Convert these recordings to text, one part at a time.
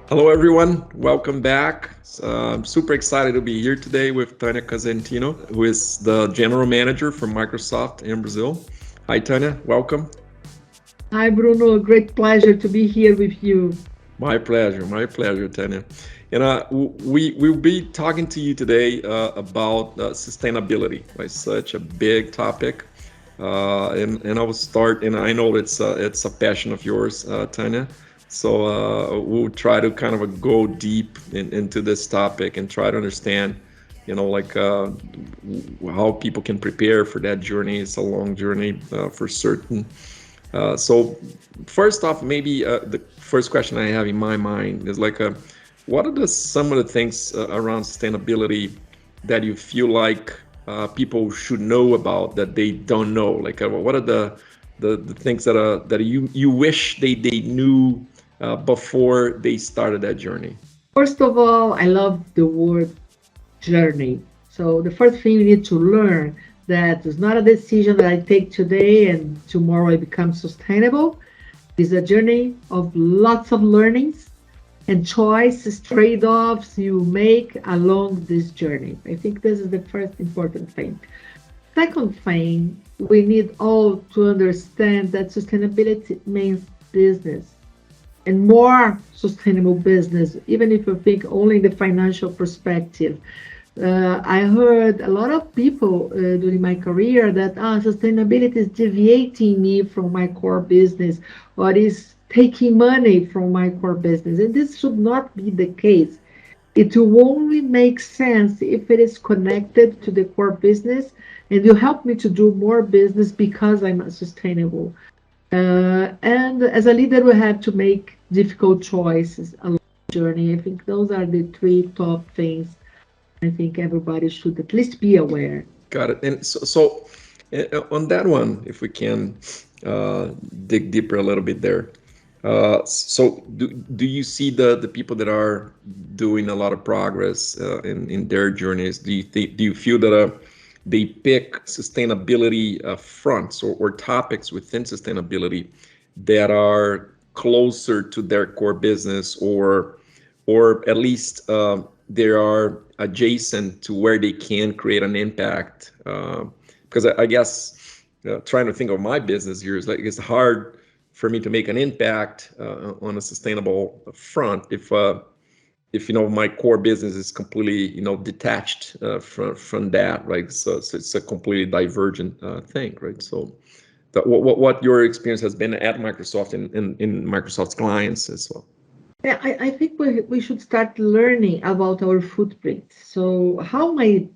Hello, everyone. Welcome back. I'm super excited to be here today with Tania Cosentino, who is the general manager for Microsoft in Brazil. Hi, Tania. Welcome. Hi, Bruno. Great pleasure to be here with you. My pleasure. My pleasure, Tania. And we will be talking to you today about sustainability. Right, such a big topic. And I will start. And I know it's a passion of yours, Tania. So we'll try to kind of go deep into this topic and try to understand, how people can prepare for that journey. It's a long journey for certain. So first off, maybe the first question I have in my mind is what are some of the things around sustainability that you feel like people should know about that they don't know? What are the things that you wish they knew before they started that journey? First of all, I love the word journey. So the first thing you need to learn that it's not a decision that I take today and tomorrow I become sustainable. It's a journey of lots of learnings and choices, trade-offs you make along this journey. I think this is the first important thing. Second thing, we need all to understand that sustainability means business and more sustainable business, even if you think only the financial perspective. I heard a lot of people during my career that sustainability is deviating me from my core business or is taking money from my core business. And this should not be the case. It will only make sense if it is connected to the core business and you help me to do more business because I'm sustainable. And as a leader, we have to make difficult choices along the journey. I think those are the three top things I think everybody should at least be aware. Got it. And on that one, if we can dig deeper a little bit there. So do you see the people that are doing a lot of progress in their journeys? Do you feel that they pick sustainability fronts or topics within sustainability that are closer to their core business, or at least they are adjacent to where they can create an impact? Because I guess trying to think of my business here is like it's hard for me to make an impact on a sustainable front if my core business is completely detached from that, right? So it's a completely divergent thing, right? So what your experience has been at Microsoft and in Microsoft's clients as well. Yeah, I think we should start learning about our footprint. So how my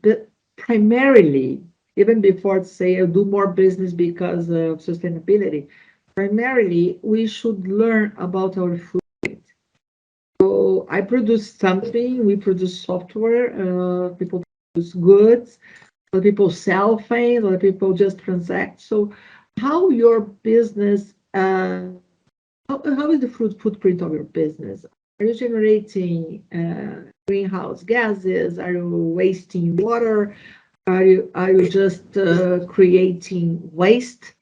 primarily, even before say I do more business because of sustainability, primarily we should learn about our footprint. So I produce something, we produce software, people produce goods, other people sell things, other people just transact. So how your business, how is the footprint of your business? Are you generating greenhouse gases? Are you wasting water? Are you just creating waste,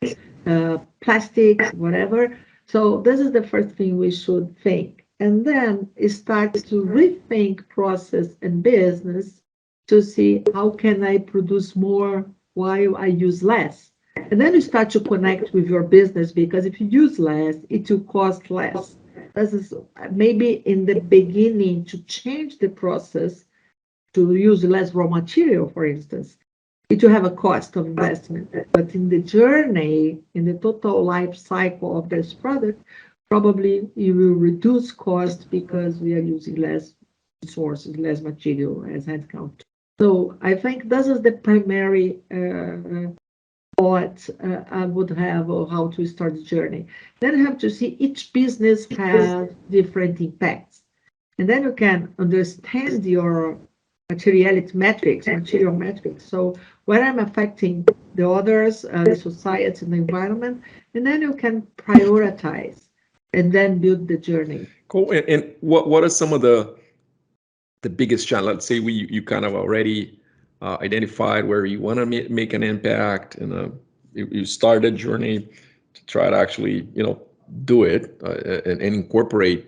plastic, whatever? So this is the first thing we should think, and then start to rethink process and business to see how can I produce more while I use less. And then you start to connect with your business because if you use less, it will cost less. This is maybe in the beginning to change the process to use less raw material, for instance. It will have a cost of investment, but in the journey, in the total life cycle of this product, probably you will reduce cost because we are using less resources, less material as headcount. So I think this is the primary thought I would have or how to start the journey. Then you have to see each business has different impacts. And then you can understand your material metrics. So where I'm affecting the others, the society, and the environment, and then you can prioritize and then build the journey. Cool. And what are some of the biggest challenge? Let's say you kind of already identified where you want to make an impact, and you start a journey to try to actually do it and incorporate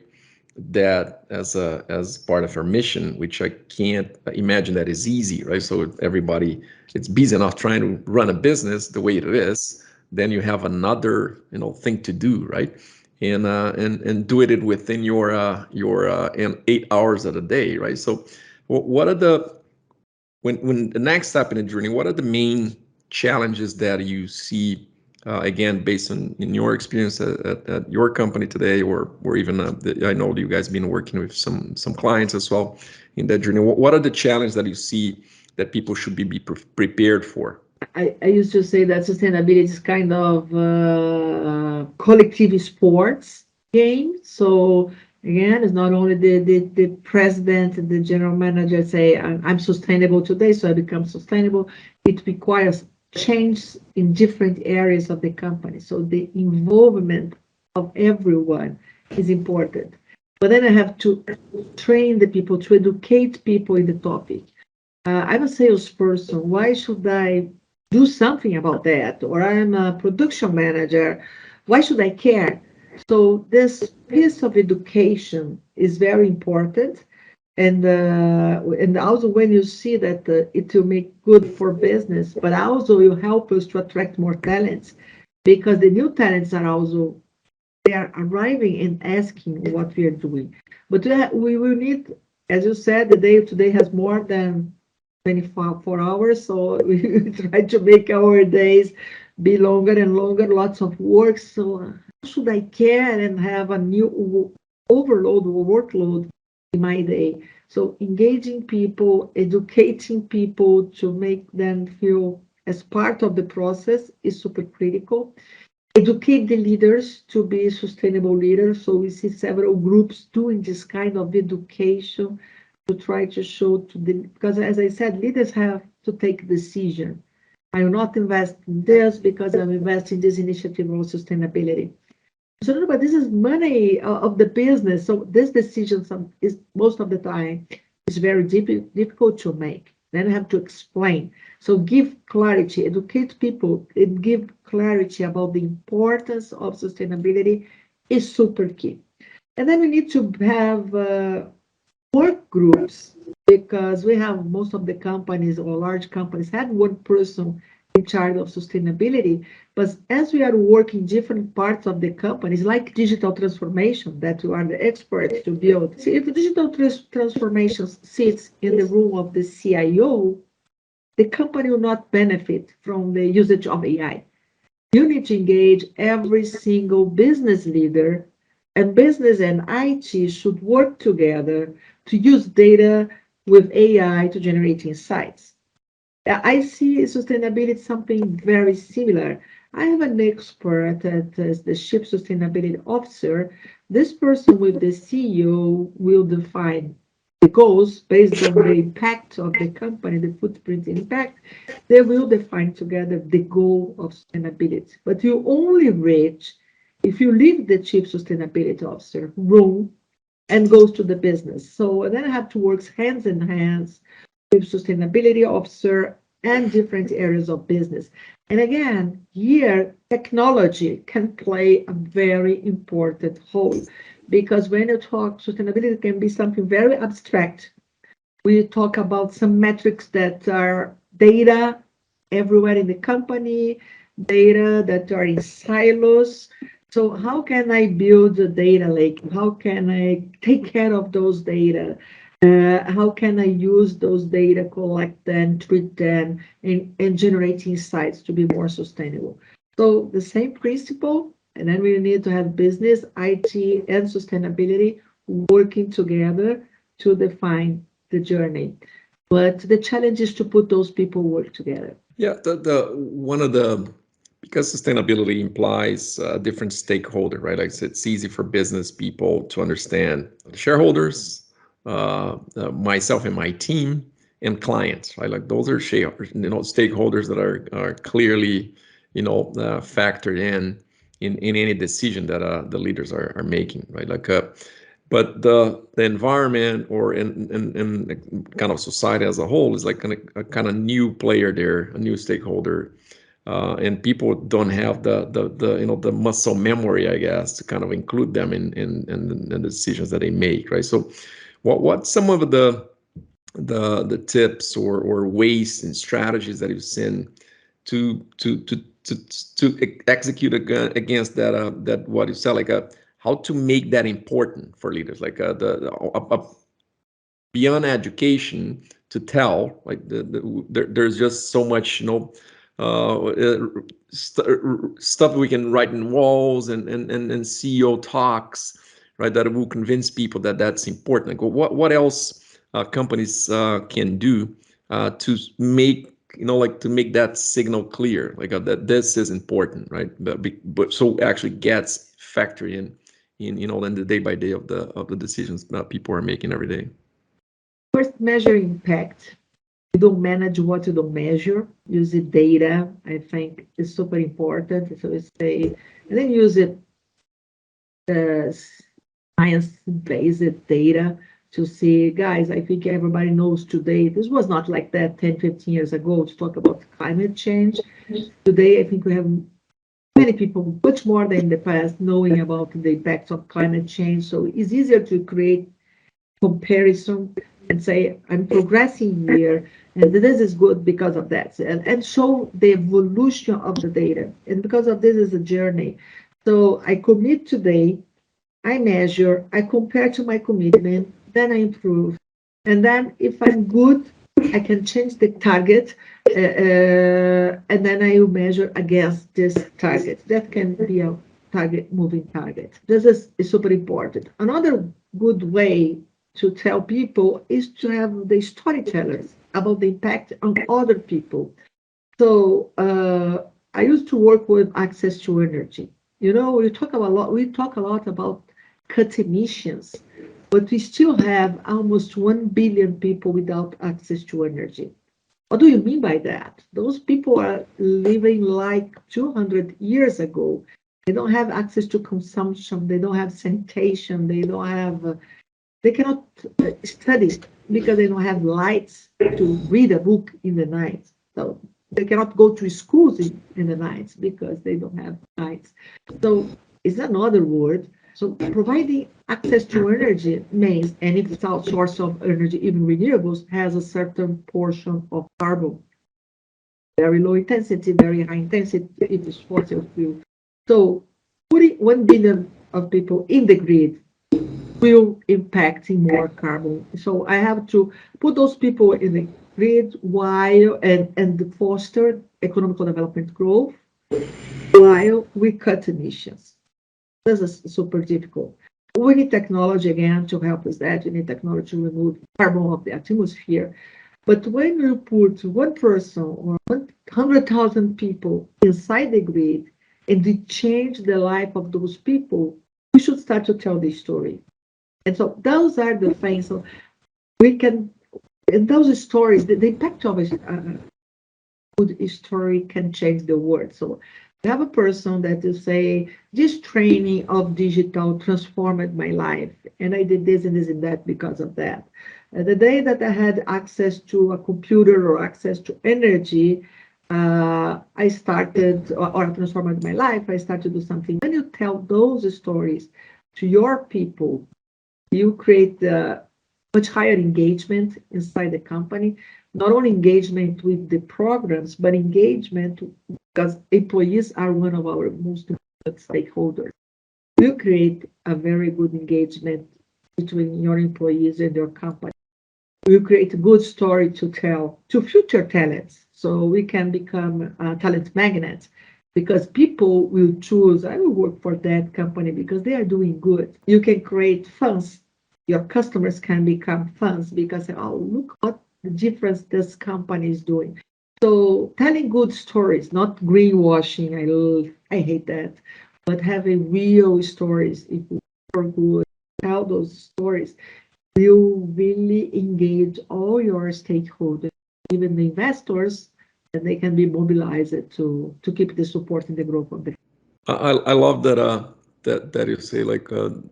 that as part of our mission, which I can't imagine that is easy, right? So everybody, it's busy enough trying to run a business the way it is. Then you have another, thing to do, right? And do it within your 8 hours of the day, right? So, what are the when the next step in the journey? What are the main challenges that you see, again, based on in your experience at your company today, or even I know you guys been working with some clients as well in that journey. What are the challenges that you see that people should be prepared for? I used to say that sustainability is kind of collective sports game. So again, it's not only the president and the general manager say, I'm sustainable today, so I become sustainable. It requires change in different areas of the company. So the involvement of everyone is important. But then I have to train the people, to educate people in the topic. I'm a salesperson. Why should I do something about that? Or I'm a production manager. Why should I care? So this piece of education is very important. And also when you see that it will make good for business, but also will help us to attract more talents, because the new talents are also, they are arriving and asking what we are doing. But we will need, as you said, the day today has more than 24 hours, so we try to make our days be longer and longer, lots of work. So how should I care and have a new overload or workload in my day? So engaging people, educating people to make them feel as part of the process is super critical. Educate the leaders to be sustainable leaders. So we see several groups doing this kind of education to try to show to the, because as I said, leaders have to take decision. I will not invest in this because I'm investing in this initiative on sustainability. So no, but this is money of the business. So this decision is most of the time is very difficult to make. Then I have to explain. So give clarity, educate people, and give clarity about the importance of sustainability is super key. And then we need to have work groups, because we have most of the companies or large companies have one person in charge of sustainability. But as we are working different parts of the companies, like digital transformation, that you are the experts to build. See, if digital transformation sits in the room of the CIO, the company will not benefit from the usage of AI. You need to engage every single business leader, and business and IT should work together to use data with AI to generate insights. I see sustainability something very similar. I have an expert as the Chief Sustainability Officer. This person with the CEO will define the goals based on the impact of the company, the footprint impact. They will define together the goal of sustainability. But you only reach if you leave the Chief Sustainability Officer room and goes to the business. So then I have to work hands in hands with sustainability officer and different areas of business. And again, here technology can play a very important role, because when you talk sustainability, it can be something very abstract. We talk about some metrics that are data everywhere in the company, data that are in silos. So how can I build a data lake? How can I take care of those data? How can I use those data, collect them, treat them, and generate insights to be more sustainable? So the same principle, and then we need to have business, IT, and sustainability working together to define the journey. But the challenge is to put those people work together. Yeah, the one of the because sustainability implies different stakeholder, right? Like I said, it's easy for business people to understand the shareholders, myself and my team, and clients, right? Like those are stakeholders that are clearly, factored in any decision that the leaders are making, right? Like but the environment or in kind of society as a whole is like a kind of new player there, a new stakeholder, and people don't have the muscle memory, I guess, to kind of include them in the decisions that they make, right? So, what's some of the tips or ways and strategies that you've seen to to to execute against that what you said, like how to make that important for leaders, like beyond education to tell, like there's just so much stuff we can write in walls and CEO talks, right, that will convince people that that's important. Like, what else companies can do to make, like, to make that signal clear, like that this is important, right? But so actually gets factored in the day by day of the decisions that people are making every day. First, measure impact. You don't manage what you don't measure. Use the data. I think is super important. So we say, and then use it as science-based data to see, guys, I think everybody knows today, this was not like that 10, 15 years ago to talk about climate change. Today, I think we have many people, much more than in the past, knowing about the impacts of climate change. So it's easier to create comparison and say, I'm progressing here, and this is good because of that, and show the evolution of the data. And because of this is a journey. So I commit today, I measure, I compare to my commitment, then I improve. And then if I'm good, I can change the target, and then I will measure against this target. That can be a target, moving target. This is super important. Another good way to tell people is to have the storytellers about the impact on other people. So I used to work with access to energy. We talk a lot about cut emissions, but we still have almost 1 billion people without access to energy. What do you mean by that? Those people are living like 200 years ago. They don't have access to consumption. They don't have sanitation. They cannot study because they don't have lights to read a book in the night. So they cannot go to schools in the nights because they don't have lights. So it's another word. So providing access to energy means any source of energy, even renewables, has a certain portion of carbon. Very low intensity, very high intensity, it is fossil fuel. So putting 1 billion of people in the grid will impact in more carbon. So I have to put those people in the grid while and foster economical development growth while we cut emissions. This is super difficult. We need technology again to help us that. We need technology to remove carbon of the atmosphere. But when you put one person or 100,000 people inside the grid and we change the life of those people, we should start to tell the story. And so those are the things. So we can, and those stories, the impact of a good story can change the world. So you have a person that you say, this training of digital transformed my life, and I did this and this and that because of that. The day that I had access to a computer or access to energy, I started, or transformed my life, I started to do something. When you tell those stories to your people, you create much higher engagement inside the company, not only engagement with the programs, but engagement because employees are one of our most important stakeholders. You create a very good engagement between your employees and your company. You create a good story to tell to future talents, so we can become talent magnets because people will choose, I will work for that company because they are doing good. You can create funds. Your customers can become fans because, oh, look what the difference this company is doing. So telling good stories, not greenwashing. I hate that, but having real stories. If you are good, tell those stories. You really engage all your stakeholders, even the investors, and they can be mobilized to keep the support and the growth of the. I love that that you say, like the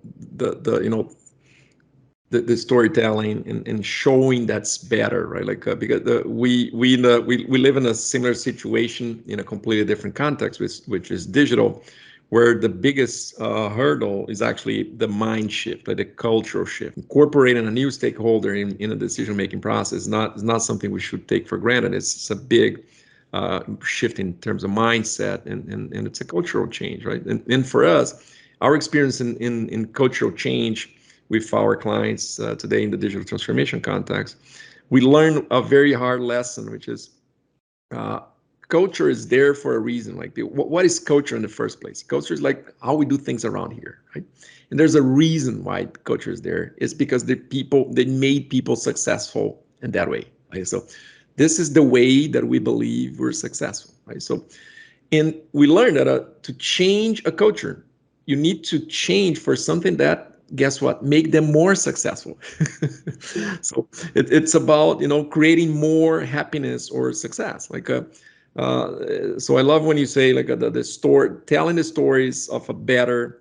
the storytelling and showing that's better, right? Like because we live in a similar situation in a completely different context, which is digital, where the biggest hurdle is actually the mind shift, like the cultural shift. Incorporating a new stakeholder in a decision making process is not something we should take for granted. It's a big shift in terms of mindset, and it's a cultural change, right? And for us, our experience in cultural change with our clients today in the digital transformation context, we learn a very hard lesson, which is uh, culture is there for a reason. Like, what is culture in the first place? Culture is like how we do things around here, right? And there's a reason why culture is there. It's because they made people successful in that way. Right? So this is the way that we believe we're successful, right? So, and we learned that to change a culture, you need to change for something that, guess what, make them more successful. So it's about, creating more happiness or success. Like so I love when you say like the story, telling the stories of a better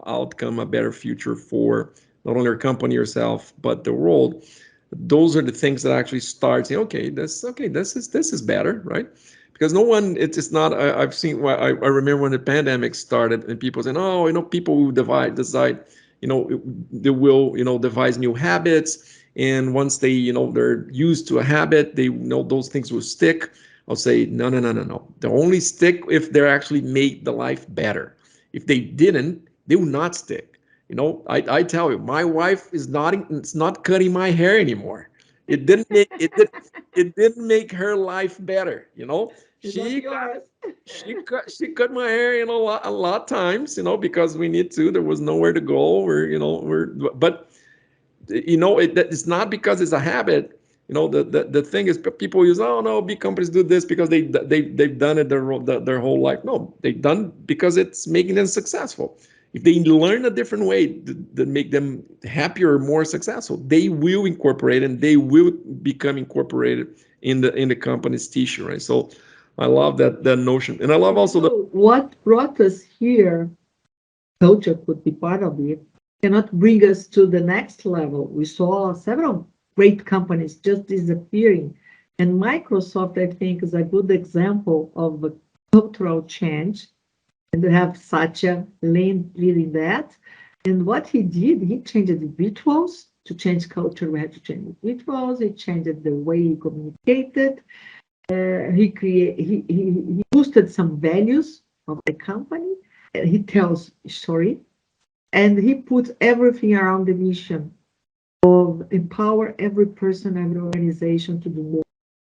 outcome, a better future for not only your company, yourself, but the world. Those are the things that actually start saying, this is better, right? Because no one, it's not. I've seen. I remember when the pandemic started, and people saying, "Oh, people will decide, they will, devise new habits, and once they're used to a habit, they know those things will stick." I'll say, no, no, no, no, no. They only stick if they're actually made the life better. If they didn't, they will not stick. I tell you, my wife is not, it's not cutting my hair anymore. It didn't make her life better. It's not She got yours. she cut my hair, a lot times, because we need to. There was nowhere to go. But it's not because it's a habit. The thing is, people use, oh no, big companies do this because they've done it their whole life. No, they've done because it's making them successful. If they learn a different way that make them happier, more successful, they will incorporate, and they will become incorporated in the company's tissue, right? So I love that notion, and I love also the What brought us here, culture could be part of it, cannot bring us to the next level. We saw several great companies just disappearing. And Microsoft, I think, is a good example of a cultural change. And we have Satya leading that. And what he did, he changed the rituals. To change culture, we had to change the rituals. He changed the way he communicated. He boosted some values of the company. He tells story, and he puts everything around the mission of empower every person, every organization to do more.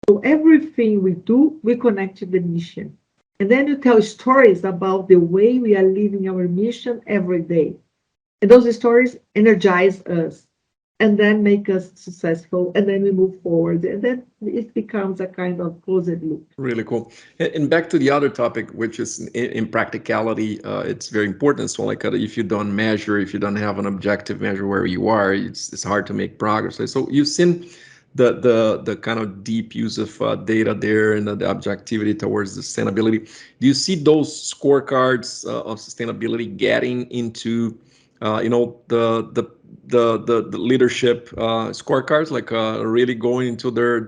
So everything we do, we connect to the mission. And then you tell stories about the way we are living our mission every day. And those stories energize us and then make us successful. And then we move forward. And then it becomes a kind of closed loop. really cool. And back to the other topic, which is in practicality, it's very important. So, like, if you don't measure, if you don't have an objective measure where you are, it's hard to make progress. Right? So, you've seen the kind of deep use of data there, and the objectivity towards sustainability. Do you see those scorecards of sustainability getting into, the leadership scorecards, like really going into their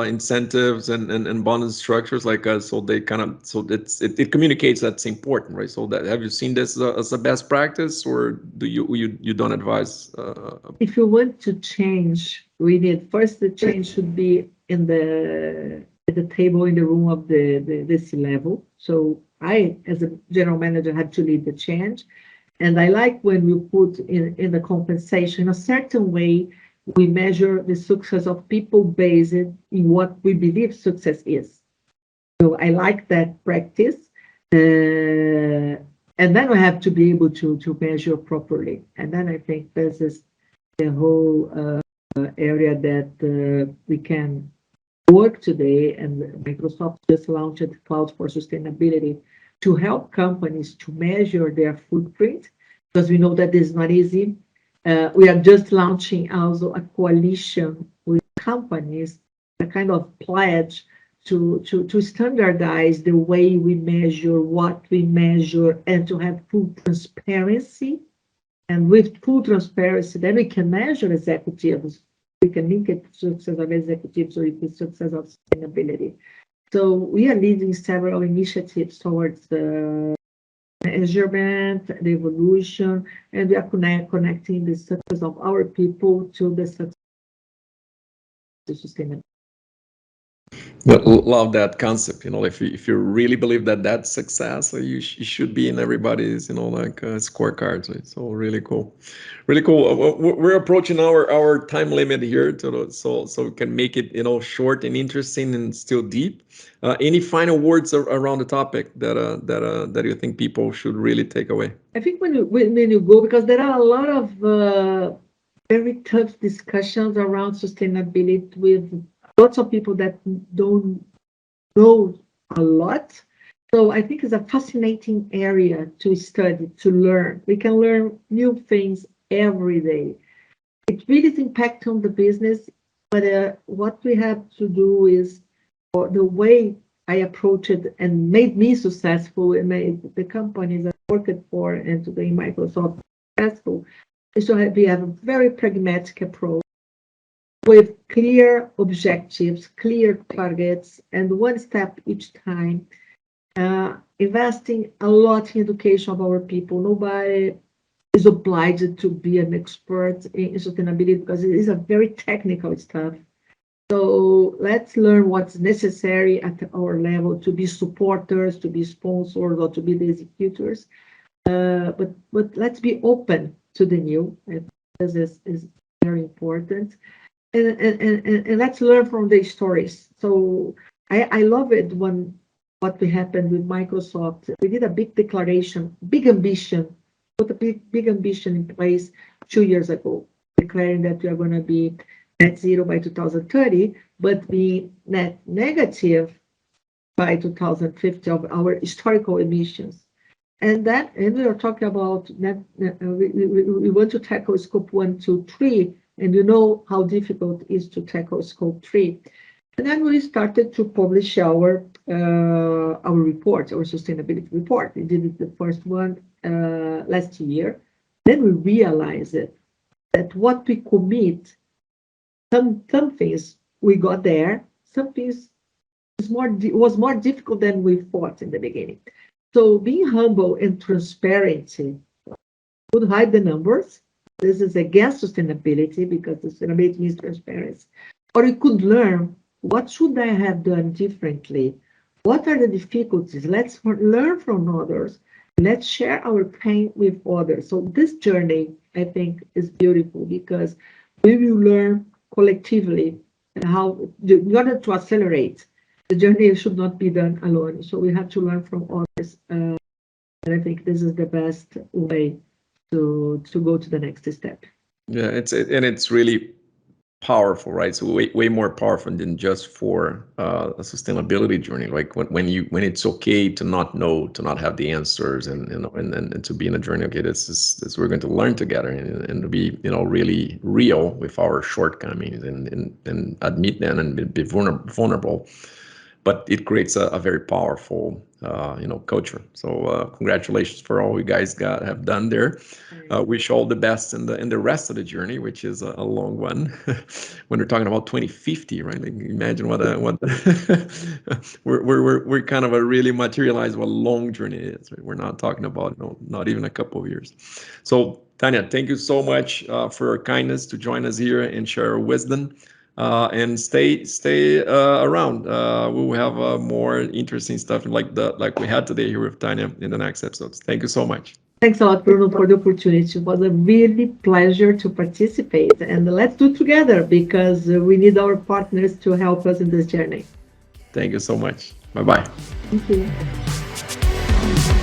incentives and bonus structures, like so they kind of, so it communicates that's important, right? So that, have you seen this as a best practice, or do you don't advise? If you want to change, we need first the change should be in the at the table in the room of the C level. So I, as a general manager, had to lead the change. And I like when we put in the compensation a certain way, we measure the success of people based in what we believe success is. So I like that practice. And then we have to be able to measure properly. And then I think this is the whole area that we can work today. And Microsoft just launched Cloud for Sustainability to help companies to measure their footprint, because we know that this is not easy. We are just launching also a coalition with companies, a kind of pledge to standardize the way we measure, what we measure, and to have full transparency and with full transparency, then we can measure executives. We can link it to success of executives or the success of sustainability. So we are leading several initiatives towards the measurement, the evolution, and we are connecting the success of our people to the success of sustainability. Love that concept. If you really believe that that's success, you should be in everybody's like scorecards. Right? So really cool, really cool. We're approaching our time limit here, so we can make it short and interesting and still deep. Any final words around the topic that you think people should really take away? I think when you go, because there are a lot of very tough discussions around sustainability with lots of people that don't know a lot. So I think it's a fascinating area to study, to learn. We can learn new things every day. It really is impact on the business, but what we have to do is, or the way I approach it and made me successful and made the companies I worked for and today Microsoft successful, is to have a very pragmatic approach with clear objectives, clear targets, and one step each time. Investing a lot in education of our people. Nobody is obliged to be an expert in sustainability because it is a very technical stuff. So let's learn what's necessary at our level to be supporters, to be sponsors, or to be the executors. But let's be open to the new. This is very important. And let's learn from the stories. So I love it when what we happened with Microsoft. We did a big declaration, big ambition, put a big ambition in place 2 years ago, declaring that we are going to be net zero by 2030, but be net negative by 2050 of our historical emissions. And we are talking about we want to tackle scope 1, 2, 3. And you know how difficult it is to tackle scope 3. And then we started to publish our report, our sustainability report. We did the first one last year. Then we realized that what we commit, some things we got there, some things was more difficult than we thought in the beginning. So being humble and transparent would hide the numbers. This is against sustainability because sustainability means transparency. Or you could learn, what should I have done differently? What are the difficulties? Let's learn from others. Let's share our pain with others. So this journey, I think, is beautiful because we will learn collectively how, in order to accelerate, the journey should not be done alone. So we have to learn from others. And I think this is the best way to go to the next step. Yeah, it's really powerful, right? So way more powerful than just for a sustainability journey. Like when it's okay to not know, to not have the answers, and to be in a journey. Okay, this we're going to learn together and to be really real with our shortcomings and admit them and be vulnerable. But it creates a very powerful culture. So congratulations for all you guys have done there. Wish all the best in the rest of the journey, which is a long one. When we're talking about 2050, right? Like, imagine what we're kind of really materialize what a long journey is. Right? We're not talking about not even a couple of years. So Tania, thank you so much for your kindness to join us here and share your wisdom. And stay around. We will have more interesting stuff like we had today here with Tania in the next episodes. Thank you so much. Thanks a lot, Bruno, for the opportunity. It was a really pleasure to participate, and let's do it together because we need our partners to help us in this journey. Thank you so much. Bye-bye. Thank you.